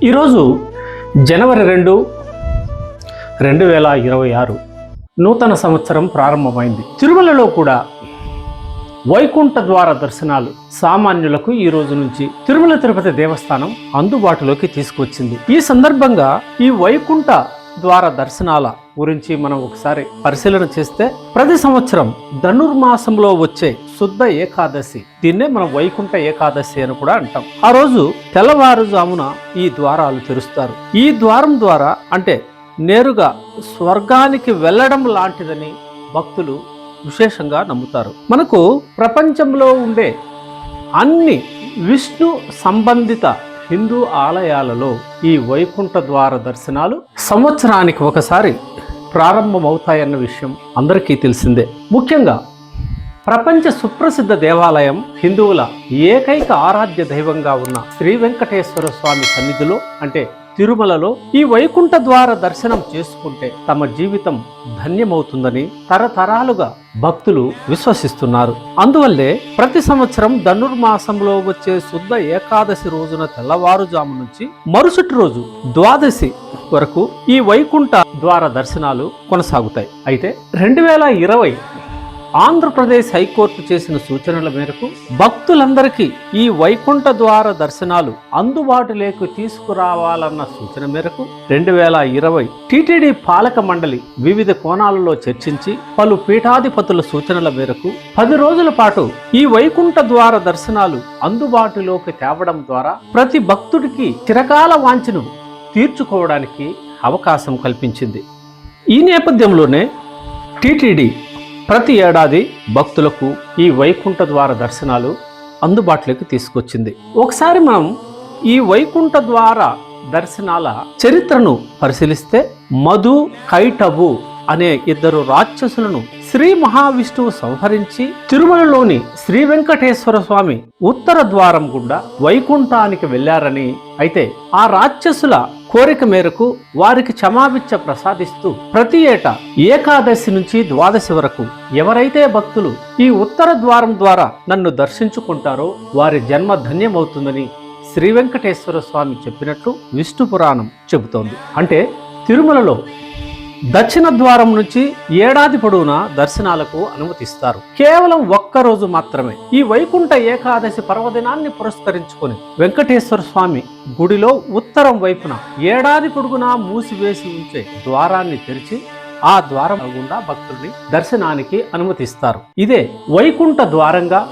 ఈరోజు జనవరి 2, 2026 నూతన సంవత్సరం ప్రారంభమైంది. తిరుమలలో కూడా వైకుంఠ ద్వార దర్శనాలు సామాన్యులకు ఈ రోజు నుంచి తిరుమల తిరుపతి దేవస్థానం అందుబాటులోకి తీసుకొచ్చింది. ఈ సందర్భంగా ఈ వైకుంఠ ద్వార దర్శనాల గురించి మనం ఒకసారి పరిశీలన చేస్తే, ప్రతి సంవత్సరం ధనుర్మాసంలో వచ్చే శుద్ధ ఏకాదశి, దీన్నే మనం వైకుంఠ ఏకాదశి అని కూడా అంటాం. ఆ రోజు తెల్లవారుజామున ఈ ద్వారాలు తెరుస్తారు. ఈ ద్వారం ద్వారా అంటే నేరుగా స్వర్గానికి వెళ్ళడం లాంటిదని భక్తులు విశేషంగా నమ్ముతారు. మనకు ప్రపంచంలో ఉండే అన్ని విష్ణు సంబంధిత హిందూ ఆలయాలలో ఈ వైకుంఠ ద్వార దర్శనాలు సంవత్సరానికి ఒకసారి ప్రారంభమవుతాయన్న విషయం అందరికీ తెలిసిందే. ముఖ్యంగా ప్రపంచ సుప్రసిద్ధ దేవాలయం, హిందువుల ఏకైక ఆరాధ్య దైవంగా ఉన్న శ్రీ వెంకటేశ్వర స్వామి సన్నిధిలో అంటే తిరుమలలో ఈ వైకుంఠ ద్వార దర్శనం చేసుకుంటే తమ జీవితం ధన్యమవుతుందని తరతరాలుగా భక్తులు విశ్వసిస్తున్నారు. అందువల్లే ప్రతి సంవత్సరం ధనుర్మాసంలో వచ్చే శుద్ధ ఏకాదశి రోజున తెల్లవారుజాము నుంచి మరుసటి రోజు ద్వాదశి వరకు ఈ వైకుంఠ ద్వార దర్శనాలు కొనసాగుతాయి. అయితే 2020 ఆంధ్రప్రదేశ్ హైకోర్టు చేసిన సూచనల మేరకు భక్తులందరికీ ఈ వైకుంఠ ద్వార దర్శనాలు అందుబాటులోకి తీసుకురావాలన్న సూచన మేరకు 2020 టీటీడీ పాలక మండలి వివిధ కోణాలలో చర్చించి పలు పీఠాధిపతుల సూచనల మేరకు 10 రోజుల పాటు ఈ వైకుంఠ ద్వార దర్శనాలు అందుబాటులోకి తేవడం ద్వారా ప్రతి భక్తుడికి చిరకాల వాంఛను తీర్చుకోవడానికి అవకాశం కల్పించింది. ఈ నేపథ్యంలోనే టీటీడీ ప్రతి ఏడాది భక్తులకు ఈ వైకుంఠ ద్వార దర్శనాలు అందుబాటులోకి తీసుకొచ్చింది. ఒకసారి మనం ఈ వైకుంఠ ద్వార దర్శనాల చరిత్రను పరిశీలిస్తే, మధు, కైటభు అనే 2 రాక్షసులను శ్రీ మహావిష్ణువు సంహరించి తిరుమలలోని శ్రీ వెంకటేశ్వర స్వామి ఉత్తర ద్వారం గుండా వైకుంఠానికి వెళ్లారని, అయితే ఆ రాక్షసుల కోరిక మేరకు వారికి క్షమాభిక్ష ప్రసాదిస్తూ ప్రతి ఏటా ఏకాదశి నుంచి ద్వాదశి వరకు ఎవరైతే భక్తులు ఈ ఉత్తర ద్వారం ద్వారా నన్ను దర్శించుకుంటారో వారి జన్మ ధన్యమవుతుందని శ్రీ వెంకటేశ్వర స్వామి చెప్పినట్లు విష్ణు పురాణం చెబుతోంది. అంటే తిరుమలలో దక్షిణ ద్వారం నుంచి ఏడాది పొడవునా దర్శనాలకు అనుమతిస్తారు. కేవలం ఒక్కరోజు మాత్రమే ఈ వైకుంఠ ఏకాదశి పర్వదినాన్ని పురస్కరించుకొని వెంకటేశ్వర స్వామి గుడిలో ఉత్తరం వైపున ఏడాది పొడుగునా మూసివేసి ఉంచే ద్వారాన్ని తెరిచి ఆ ద్వారం గుండా భక్తుల్ని దర్శనానికి అనుమతిస్తారు. ఇదే వైకుంఠ ద్వారంగా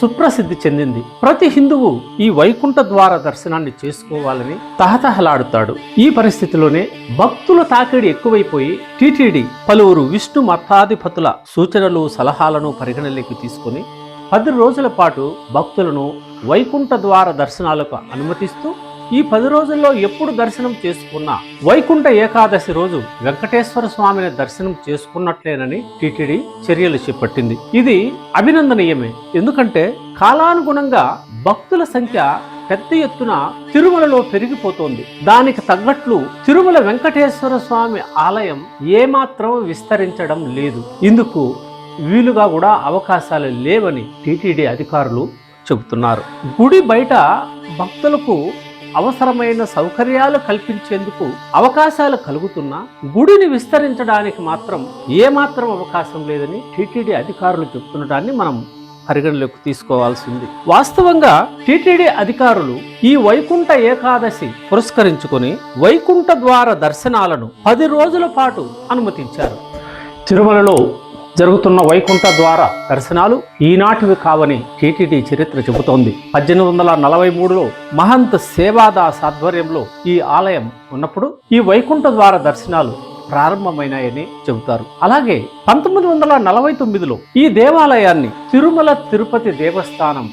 సుప్రసిద్ధి చెందింది. ప్రతి హిందువు ఈ వైకుంఠ ద్వార దర్శనాన్ని చేసుకోవాలని తహతహలాడుతాడు. ఈ పరిస్థితిలోనే భక్తుల తాకిడి ఎక్కువైపోయి టీటీడీ పలువురు విష్ణు మతాధిపతుల సూచనలు, సలహాలను పరిగణలోకి తీసుకుని 10 రోజుల పాటు భక్తులను వైకుంఠ ద్వార దర్శనాలకు అనుమతిస్తూ ఈ 10 రోజుల్లో ఎప్పుడు దర్శనం చేసుకున్నా వైకుంఠ ఏకాదశి రోజు వెంకటేశ్వర స్వామిని దర్శనం చేసుకున్నట్లేనని టీటీడీ చర్యలు చేపట్టింది. ఇది అభినందనీయమే. ఎందుకంటే కాలానుగుణంగా భక్తుల సంఖ్య పెద్ద ఎత్తున తిరుమలలో పెరిగిపోతోంది. దానికి తగ్గట్లు తిరుమల వెంకటేశ్వర స్వామి ఆలయం ఏమాత్రం విస్తరించడం లేదు. ఇందుకు వీలుగా కూడా అవకాశాలు లేవని టీటీడీ అధికారులు చెబుతున్నారు. గుడి బయట భక్తులకు అవసరమైన సౌకర్యాలు కల్పించేందుకు అవకాశాలు కలుగుతున్నా గుడిని విస్తరించడానికి మాత్రం ఏమాత్రం అవకాశం లేదని టీటీడీ అధికారులు చెబుతుండటాన్ని మనం పరిగణలోకి తీసుకోవాల్సింది. వాస్తవంగా టీటీడీ అధికారులు ఈ వైకుంఠ ఏకాదశి పురస్కరించుకొని వైకుంఠ ద్వార దర్శనాలను 10 రోజుల పాటు అనుమతించారు. తిరుమలలో జరుగుతున్న వైకుంఠ ద్వార దర్శనాలు ఈనాటివి కావని టీటీడీ చరిత్ర చెబుతోంది. 1843లో మహంత్ సేవాదాస్ ఆధ్వర్యంలో ఈ ఆలయం ఉన్నప్పుడు ఈ వైకుంఠ ద్వార దర్శనాలు ప్రారంభమైనాయని చెబుతారు. అలాగే 1949లో ఈ దేవాలయాన్ని తిరుమల తిరుపతి దేవస్థానం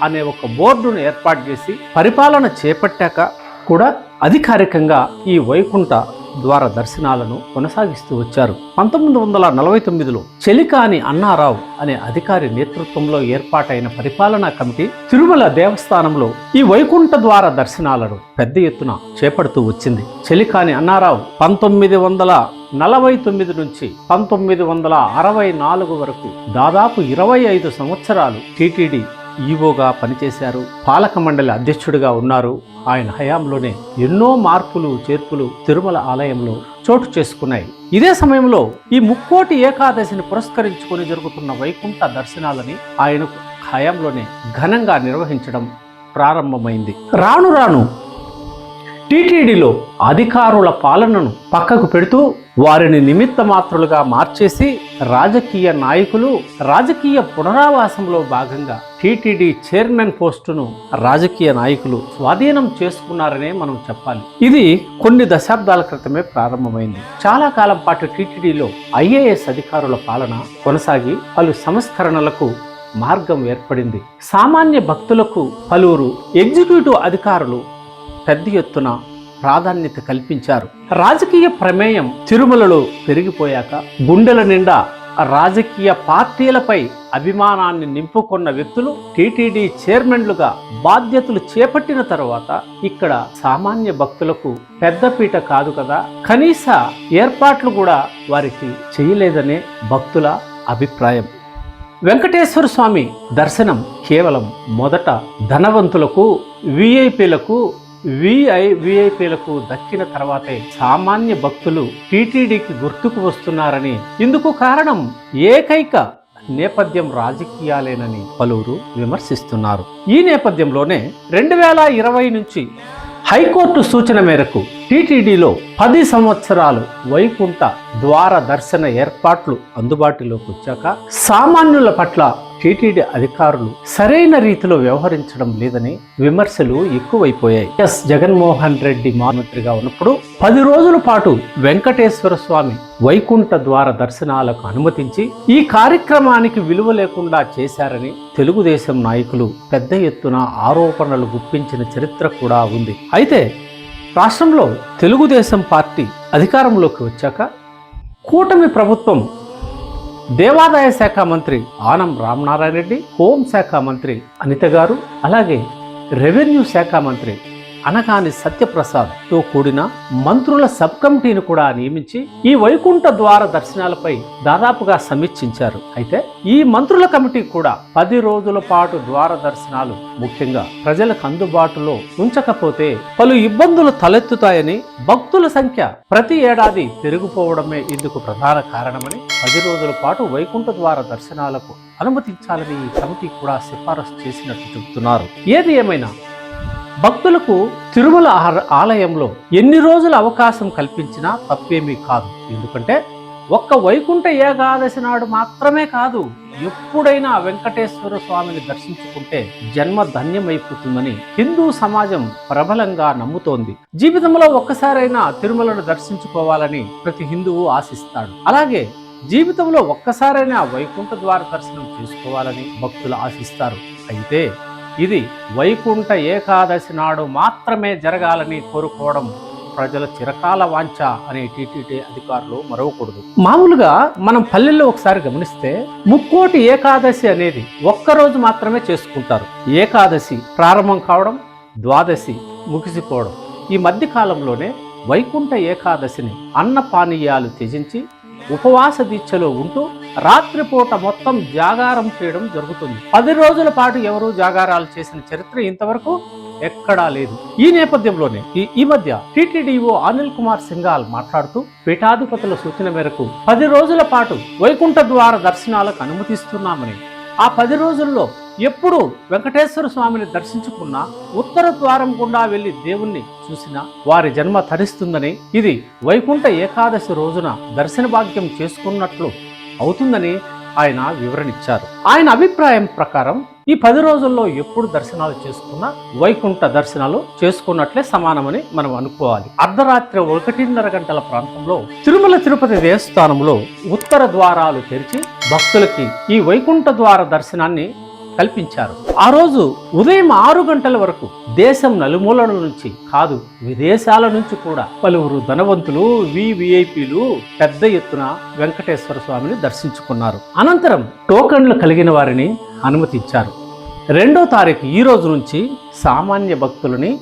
అనే ఒక బోర్డును ఏర్పాటు చేసి పరిపాలన చేపట్టాక కూడా అధికారికంగా ఈ వైకుంఠ ద్వార దర్శనాలను కొనసాగిస్తూ వచ్చారు. 1949లో చెలికాని అన్నారావు అనే అధికారి నేతృత్వంలో ఏర్పాటైన పరిపాలనా కమిటీ తిరుమల దేవస్థానంలో ఈ వైకుంఠ ద్వార దర్శనాలను పెద్ద ఎత్తున చేపడుతూ వచ్చింది. చెలికాని అన్నారావు 1949 నుంచి 1964 వరకు దాదాపు 25 సంవత్సరాలు టీటీడీ ఈవోగా పనిచేశారు, పాలక మండలి అధ్యక్షుడిగా ఉన్నారు. ఆయన హయాంలోనే ఎన్నో మార్పులు చేర్పులు తిరుమల ఆలయంలో చోటు చేసుకున్నాయి. ఇదే సమయంలో ఈ ముక్కోటి ఏకాదశిని పురస్కరించుకొని జరుగుతున్న వైకుంఠ దర్శనాలని ఆయన హయాంలోనే ఘనంగా నిర్వహించడం ప్రారంభమైంది. రాను రాను టీటీడీలో అధికారుల పాలనను పక్కకు పెడుతూ వారిని నిమిత్త మాత్రులుగా మార్చేసి రాజకీయ నాయకులు రాజకీయ పునరావాసంలో భాగంగా టీటీడీ చైర్మన్ పోస్టును రాజకీయ నాయకులు స్వాధీనం చేసుకున్నారనే మనం చెప్పాలి. ఇది కొన్ని దశాబ్దాల క్రితమే ప్రారంభమైంది. చాలా కాలం పాటు టీటీడీలో ఐఏఎస్ అధికారుల పాలన కొనసాగి పలు సంస్కరణలకు మార్గం ఏర్పడింది. సామాన్య భక్తులకు పలువురు ఎగ్జిక్యూటివ్ అధికారులు పెద్ద ఎత్తున ప్రాధాన్యత కల్పించారు. రాజకీయ ప్రమేయం తిరుమలలో పెరిగిపోయాక గుండెల నిండా రాజకీయ పార్టీలపై అభిమానాన్ని నింపుకున్న వ్యక్తులు టీటీడీ చైర్మన్లుగా బాధ్యతలు చేపట్టిన తర్వాత ఇక్కడ సామాన్య భక్తులకు పెద్దపీట కాదు కదా, కనీస ఏర్పాట్లు కూడా వారికి చేయలేదనే భక్తుల అభిప్రాయం. వెంకటేశ్వర స్వామి దర్శనం కేవలం మొదట ధనవంతులకు విఐపీలకు దక్కిన తర్వాతే సామాన్య భక్తులు టీటీడీకి గుర్తుకు వస్తున్నారని, ఇందుకు కారణం ఏకైక నేపథ్యం రాజకీయాలేనని పలువురు విమర్శిస్తున్నారు. ఈ నేపథ్యంలోనే 2020 నుంచి హైకోర్టు సూచన మేరకు టీటీడీలో 10 సంవత్సరాలు వైకుంఠ ద్వార దర్శన ఏర్పాట్లు అందుబాటులోకి వచ్చాక సామాన్యుల పట్ల టీటీడీ అధికారులు సరైన రీతిలో వ్యవహరించడం లేదని విమర్శలు ఎక్కువైపోయాయి. జగన్మోహన్ రెడ్డి మంత్రిగా ఉన్నప్పుడు 10 రోజుల పాటు వెంకటేశ్వర స్వామి వైకుంఠ ద్వార దర్శనాలకు అనుమతించి ఈ కార్యక్రమానికి విలువ లేకుండా చేశారని తెలుగుదేశం నాయకులు పెద్ద ఎత్తున ఆరోపణలు గుప్పించిన చరిత్ర కూడా ఉంది. అయితే రాష్ట్రంలో తెలుగుదేశం పార్టీ అధికారంలోకి వచ్చాక కూటమి ప్రభుత్వం దేవాదాయ శాఖ మంత్రి ఆనం రామనారాయణ రెడ్డి, హోంశాఖ మంత్రి అనిత గారు, అలాగే రెవెన్యూ శాఖ మంత్రి అనగాని సత్యప్రసాద్తో కూడిన మంత్రుల సబ్ కమిటీని కూడా నియమించి ఈ వైకుంఠ ద్వార దర్శనాలపై దాదాపుగా సమీక్షించారు. అయితే ఈ మంత్రుల కమిటీ కూడా 10 రోజుల పాటు ద్వార దర్శనాలు ముఖ్యంగా ప్రజలకు అందుబాటులో ఉంచకపోతే పలు ఇబ్బందులు తలెత్తుతాయని, భక్తుల సంఖ్య ప్రతి ఏడాది పెరిగిపోవడమే ఇందుకు ప్రధాన కారణమని 10 రోజుల పాటు వైకుంఠ ద్వార దర్శనాలకు అనుమతించాలని ఈ కమిటీ కూడా సిఫారసు చేసినట్టు చెబుతున్నారు. ఏది ఏమైనా భక్తులకు తిరుమల ఆలయంలో ఎన్ని రోజుల అవకాశం కల్పించినా తప్పేమీ కాదు. ఎందుకంటే ఒక్క వైకుంఠ ఏకాదశి నాడు మాత్రమే కాదు, ఎప్పుడైనా వెంకటేశ్వర స్వామిని దర్శించుకుంటే జన్మ ధన్యమైపోతుందని హిందూ సమాజం ప్రబలంగా నమ్ముతోంది. జీవితంలో ఒక్కసారైనా తిరుమలను దర్శించుకోవాలని ప్రతి హిందువు ఆశిస్తాడు. అలాగే జీవితంలో ఒక్కసారైనా వైకుంఠ ద్వార దర్శనం చేసుకోవాలని భక్తులు ఆశిస్తారు. అయితే ఇది వైకుంఠ ఏకాదశి నాడు మాత్రమే జరగాలని కోరుకోవడం ప్రజల చిరకాల వాంఛ అనే టీటీడీ అధికారులు మరవకూడదు. మామూలుగా మనం పల్లెల్లో ఒకసారి గమనిస్తే ముక్కోటి ఏకాదశి అనేది ఒక్కరోజు మాత్రమే చేసుకుంటారు. ఏకాదశి ప్రారంభం కావడం, ద్వాదశి ముగిసిపోవడం. ఈ మధ్య కాలంలోనే వైకుంఠ ఏకాదశిని అన్న పానీయాలు త్యజించి ఉపవాస దీక్షలో ఉంటూ రాత్రిపూట మొత్తం జాగారం చేయడం జరుగుతుంది. 10 రోజుల పాటు ఎవరూ జాగారాలు చేసిన చరిత్ర ఇంతవరకు ఎక్కడా లేదు. ఈ నేపథ్యంలోనే ఈ మధ్య టీటీడీఓ అనిల్ కుమార్ సింఘాల్ మాట్లాడుతూ పీఠాధిపతుల సూచన మేరకు 10 రోజుల పాటు వైకుంఠ ద్వార దర్శనాలకు అనుమతిస్తున్నామని, ఆ 10 రోజుల్లో ఎప్పుడు వెంకటేశ్వర స్వామిని దర్శించుకున్నా ఉత్తర ద్వారం గుండా వెళ్లి దేవుణ్ణి చూసినా వారి జన్మ తరిస్తుందని, ఇది వైకుంఠ ఏకాదశి రోజున దర్శన భాగ్యం చేసుకున్నట్లు అవుతుందని ఆయన వివరణిచ్చారు. ఆయన అభిప్రాయం ప్రకారం ఈ 10 రోజుల్లో ఎప్పుడు దర్శనాలు చేసుకున్నా వైకుంఠ దర్శనాలు చేసుకున్నట్లే సమానమని మనం అనుకోవాలి. అర్ధరాత్రి 1:30 గంటల ప్రాంతంలో తిరుమల తిరుపతి దేవస్థానంలో ఉత్తర ద్వారాలు తెరిచి భక్తులకి ఈ వైకుంఠ ద్వార దర్శనాన్ని కల్పించారు. ఆ రోజు ఉదయం 6 గంటల వరకు దేశం నలుమూలల నుంచి కాదు, విదేశాల నుంచి కూడా పలువురు ధనవంతులు, విఐపీలు పెద్ద ఎత్తున వెంకటేశ్వర స్వామిని దర్శించుకున్నారు. అనంతరం టోకన్లు కలిగిన వారిని అనుమతించారు. 2వ తారీఖు ఈ రోజు నుంచి సామాన్య భక్తులని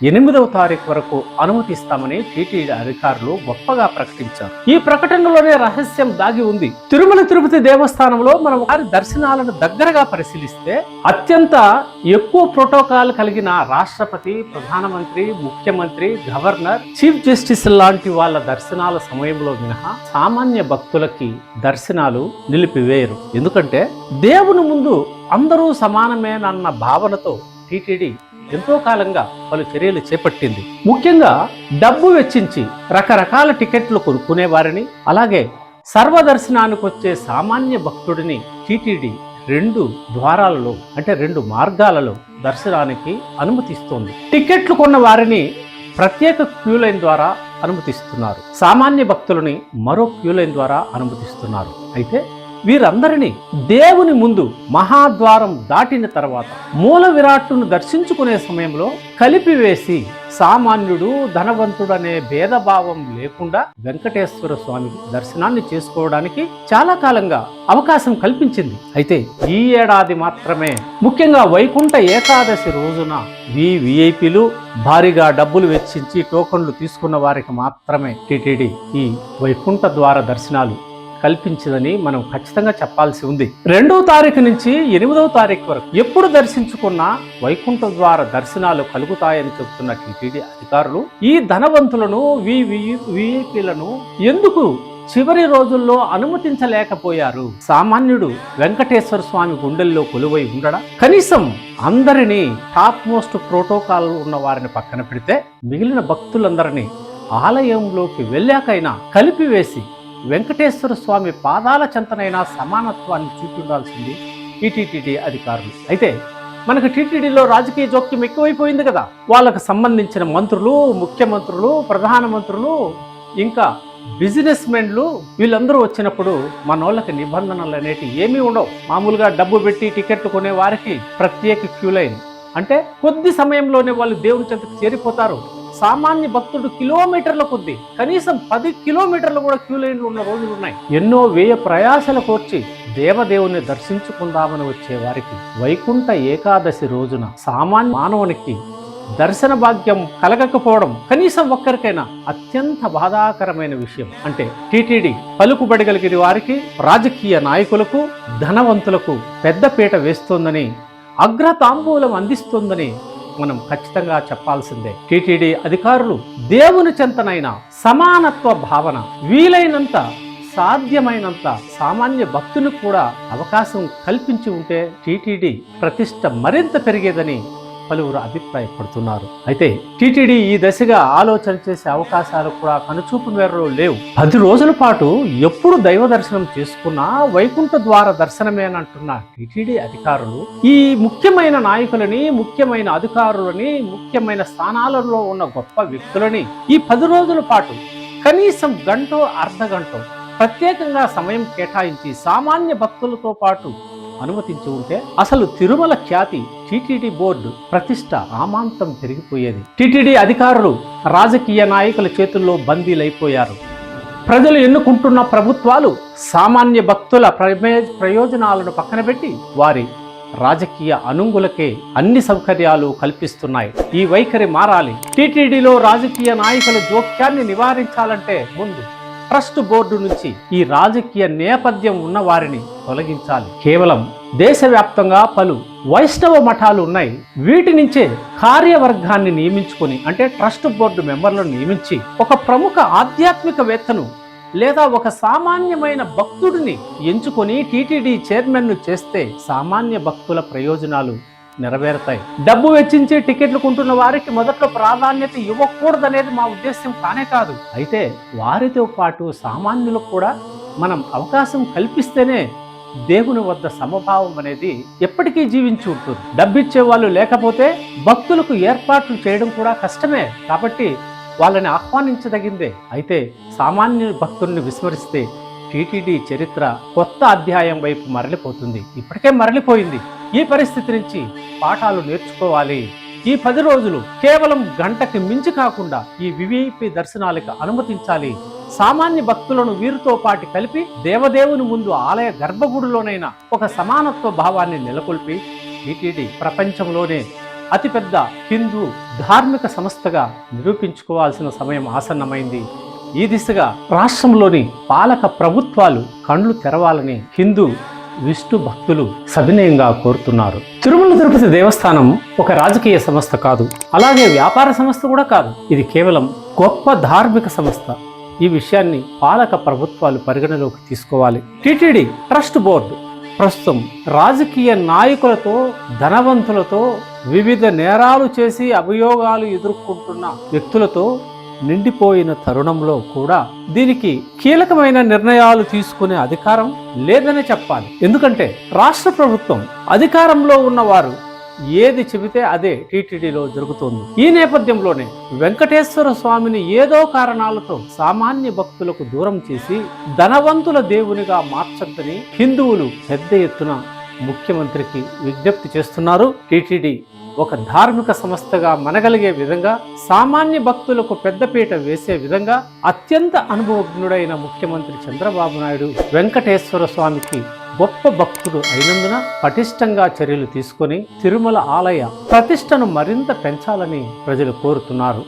8వ తారీఖు వరకు అనుమతిస్తామని టీటీడీ అధికారులు గొప్పగా ప్రకటించారు. ఈ ప్రకటనలోనే రహస్యం దాగి ఉంది. తిరుమల తిరుపతి దేవస్థానంలో మనం వారి దర్శనాలను దగ్గరగా పరిశీలిస్తే అత్యంత ఎక్కువ ప్రోటోకాల్ కలిగిన రాష్ట్రపతి, ప్రధానమంత్రి, ముఖ్యమంత్రి, గవర్నర్, చీఫ్ జస్టిస్ లాంటి వాళ్ళ దర్శనాల సమయంలో మినహా సామాన్య భక్తులకి దర్శనాలు నిలిపివేయరు. ఎందుకంటే దేవుని ముందు అందరూ సమానమేనన్న భావనతో టీటీడీ ఎంతో కాలంగా పలు చర్యలు చేపట్టింది. ముఖ్యంగా డబ్బు వెచ్చించి రకరకాల టికెట్లు కొనుక్కునే వారిని, అలాగే సర్వదర్శనానికి వచ్చే సామాన్య భక్తుడిని టీటీడీ 2 ద్వారాలలో అంటే 2 మార్గాలలో దర్శనానికి అనుమతిస్తోంది. టికెట్లు కొన్న వారిని ప్రత్యేక క్యూ లైన్ ద్వారా అనుమతిస్తున్నారు. సామాన్య భక్తులని మరో క్యూ లైన్ ద్వారా అనుమతిస్తున్నారు. అయితే వీరందరినీ దేవుని ముందు మహాద్వారం దాటిన తర్వాత మూల విరాట్టును దర్శించుకునే సమయంలో కలిపివేసి సామాన్యుడు, ధనవంతుడు అనే భేదభావం లేకుండా వెంకటేశ్వర స్వామి దర్శనాన్ని చేసుకోవడానికి చాలా కాలంగా అవకాశం కల్పించింది. అయితే ఈ ఏడాది మాత్రమే, ముఖ్యంగా వైకుంఠ ఏకాదశి రోజున విఐపీలు భారీగా డబ్బులు వెచ్చించి టోకన్లు తీసుకున్న వారికి మాత్రమే టీటీడీ ఈ వైకుంఠ ద్వార దర్శనాలు కల్పించదని మనం ఖచ్చితంగా చెప్పాల్సి ఉంది. 2వ తారీఖు నుంచి 8వ తారీఖు వరకు ఎప్పుడు దర్శించుకున్నా వైకుంఠ ద్వార దర్శనాలు కలుగుతాయని చెబుతున్న టీటీడీ అధికారులు ఈ ధనవంతులను, విఐపీలను ఎందుకు చివరి రోజుల్లో అనుమతించలేకపోయారు? సామాన్యుడు వెంకటేశ్వర స్వామి గుండెల్లో కొలువై ఉండడా? కనీసం అందరినీ టాప్ మోస్ట్ ప్రోటోకాల్ ఉన్న వారిని పక్కన పెడితే మిగిలిన భక్తులందరినీ ఆలయంలోకి వెళ్ళాకైనా కలిపివేసి వెంకటేశ్వర స్వామి పాదాల చెంతనైనా సమానత్వాన్ని చూపించాల్సింది ఈ టీటీడీ అధికారులు. అయితే మనకు టీటీడీలో రాజకీయ జోక్యం ఎక్కువైపోయింది కదా. వాళ్ళకు సంబంధించిన మంత్రులు, ముఖ్యమంత్రులు, ప్రధానమంత్రులు, ఇంకా బిజినెస్ మెన్లు వీళ్ళందరూ వచ్చినప్పుడు మనోళ్ళకి నిబంధనలు అనేవి ఏమీ ఉండవు. మామూలుగా డబ్బు పెట్టి టికెట్లు కొనే వారికి ప్రత్యేక క్యూ లైన్, అంటే కొద్ది సమయంలోనే వాళ్ళు దేవుని చెంతకు చేరిపోతారు. సామాన్య భక్తుడు కిలోమీటర్ల కొద్ది, కనీసం 10 కిలోమీటర్లు కూడా క్యూ లైన్లు ఉన్న రోజులు ఉన్నాయి. ఎన్నో వ్యయ ప్రయాసల కోర్చి దేవదేవుని దర్శించుకుందామని వచ్చే వారికి వైకుంఠ ఏకాదశి రోజున సామాన్య మానవునికి దర్శన భాగ్యం కలగకపోవడం కనీసం ఒక్కరికైనా అత్యంత బాధాకరమైన విషయం. అంటే టీటీడీ పలుకుబడి కలిగిన వారికి, రాజకీయ నాయకులకు, ధనవంతులకు పెద్దపీట వేస్తోందని, అగ్రతాంబూలం అందిస్తోందని మనం ఖచ్చితంగా చెప్పాల్సిందే. టీటీడీ అధికారులు దేవుని చెంతనైన సమానత్వ భావన వీలైనంత సాధ్యమైనంత సామాన్య భక్తులకు కూడా అవకాశం కల్పించి ఉంటే టీటీడీ ప్రతిష్ట మరింత పెరిగేదని పలువురు అభిప్రాయపడుతున్నారు. అయితే టీటీడీ ఈ దశగా ఆలోచన చేసే అవకాశాలు కూడా కనుచూపు మేరలో లేవు. 10 రోజుల పాటు ఎప్పుడు దైవ దర్శనం చేసుకున్నా వైకుంఠ ద్వార దర్శనమేనంటున్న టీటీడీ అధికారులు ఈ ముఖ్యమైన నాయకులని, ముఖ్యమైన అధికారులని, ముఖ్యమైన స్థానాలలో ఉన్న గొప్ప వ్యక్తులని ఈ 10 రోజుల పాటు కనీసం గంటో అర్ధగంటో ప్రత్యేకంగా సమయం కేటాయించి సామాన్య భక్తులతో పాటు అనుమతించి ఉంటే అసలు తిరుమల ఖ్యాతి, టీటీడీ బోర్డు ప్రతిష్ట ఆమాంతం పెరిగిపోయేది. టీటీడీ అధికారులు రాజకీయ నాయకుల చేతుల్లో బందీలైపోయారు. ప్రజలు ఎన్నుకుంటున్న ప్రభుత్వాలు సామాన్య భక్తుల ప్రయోజనాలను పక్కన పెట్టి వారి రాజకీయ అనుంగులకే అన్ని సౌకర్యాలు కల్పిస్తున్నాయి. ఈ వైఖరి మారాలి. టీటీడీలో రాజకీయ నాయకుల జోక్యాన్ని నివారించాలంటే ముందు ట్రస్ట్ బోర్డు నుంచి ఈ రాజకీయ నేపథ్యం ఉన్న వారిని తొలగించాలి. కేవలం దేశవ్యాప్తంగా పలు వైష్ణవ మఠాలు ఉన్నాయి. వీటి నుంచే కార్యవర్గాన్ని నియమించుకొని, అంటే ట్రస్ట్ బోర్డు మెంబర్లను నియమించి ఒక ప్రముఖ ఆధ్యాత్మికవేత్తను లేదా ఒక సామాన్యమైన భక్తుడిని ఎంచుకొని టీటీడీ చైర్మన్ను చేస్తే సామాన్య భక్తుల ప్రయోజనాలు నెరవేరుతాయి. డబ్బు వెచ్చించి టికెట్లు కొంటున్న వారికి మొదట్లో ప్రాధాన్యత ఇవ్వకూడదనేది మా ఉద్దేశం కానే కాదు. అయితే వారితో పాటు సామాన్యులకు కూడా మనం అవకాశం కల్పిస్తేనే దేవుని వద్ద సమభావం అనేది ఎప్పటికీ జీవించి ఉంటుంది. డబ్బిచ్చే వాళ్ళు లేకపోతే భక్తులకు ఏర్పాట్లు చేయడం కూడా కష్టమే. కాబట్టి వాళ్ళని ఆహ్వానించదగిందే. అయితే సామాన్య భక్తుల్ని విస్మరిస్తే టీటీడీ చరిత్ర కొత్త అధ్యాయం వైపు మరలిపోతుంది. ఇప్పటికే మరలిపోయింది. ఈ పరిస్థితి నుంచి పాఠాలు నేర్చుకోవాలి. ఈ 10 రోజులు కేవలం గంటకి మించి కాకుండా ఈ విఐపి దర్శనాలకు అనుమతించాలి. సామాన్య భక్తులను వీరితో పాటు కలిపి దేవదేవుని ముందు ఆలయ గర్భగుడిలోనైనా ఒక సమానత్వ భావాన్ని నెలకొల్పి టీటీడీ ప్రపంచంలోనే అతిపెద్ద హిందూ ధార్మిక సంస్థగా నిరూపించుకోవాల్సిన సమయం ఆసన్నమైంది. ఈ దిశగా రాష్ట్రంలోని పాలక ప్రభుత్వాలు కళ్ళు తెరవాలని హిందూ విష్ణు భక్తులు సవినయంగా కోరుతున్నారు. తిరుమల తిరుపతి దేవస్థానం ఒక రాజకీయ సంస్థ కాదు, అలాగే వ్యాపార సంస్థ కూడా కాదు. ఇది కేవలం గొప్ప ధార్మిక సంస్థ. ఈ విషయాన్ని పాలక ప్రభుత్వాలు పరిగణలోకి తీసుకోవాలి. టిటిడి ట్రస్ట్ బోర్డు ప్రస్తుతం రాజకీయ నాయకులతో, ధనవంతులతో, వివిధ నేరాలు చేసి అభియోగాలు ఎదుర్కొంటున్న వ్యక్తులతో నిండిపోయిన తరుణంలో కూడా దీనికి కీలకమైన నిర్ణయాలు తీసుకునే అధికారం లేదనే చెప్పాలి. ఎందుకంటే రాష్ట్ర ప్రభుత్వం అధికారంలో ఉన్నవారు ఏది చెబితే అదే టీటీడీలో జరుగుతోంది. ఈ నేపథ్యంలోనే వెంకటేశ్వర స్వామిని ఏదో కారణాలతో సామాన్య భక్తులకు దూరం చేసి ధనవంతుల దేవునిగా మార్చొద్దని హిందువులు పెద్ద ఎత్తున ముఖ్యమంత్రికి విజ్ఞప్తి చేస్తున్నారు. టీటీడీ ఒక ధార్మిక సంస్థగా మనగలిగే విధంగా, సామాన్య భక్తులకు పెద్దపీట వేసే విధంగా అత్యంత అనుభవజ్ఞుడైన ముఖ్యమంత్రి చంద్రబాబు నాయుడు వెంకటేశ్వర స్వామికి గొప్ప భక్తుడు అయినందున పటిష్టంగా చర్యలు తీసుకొని తిరుమల ఆలయ ప్రతిష్టను మరింత పెంచాలని ప్రజలు కోరుతున్నారు.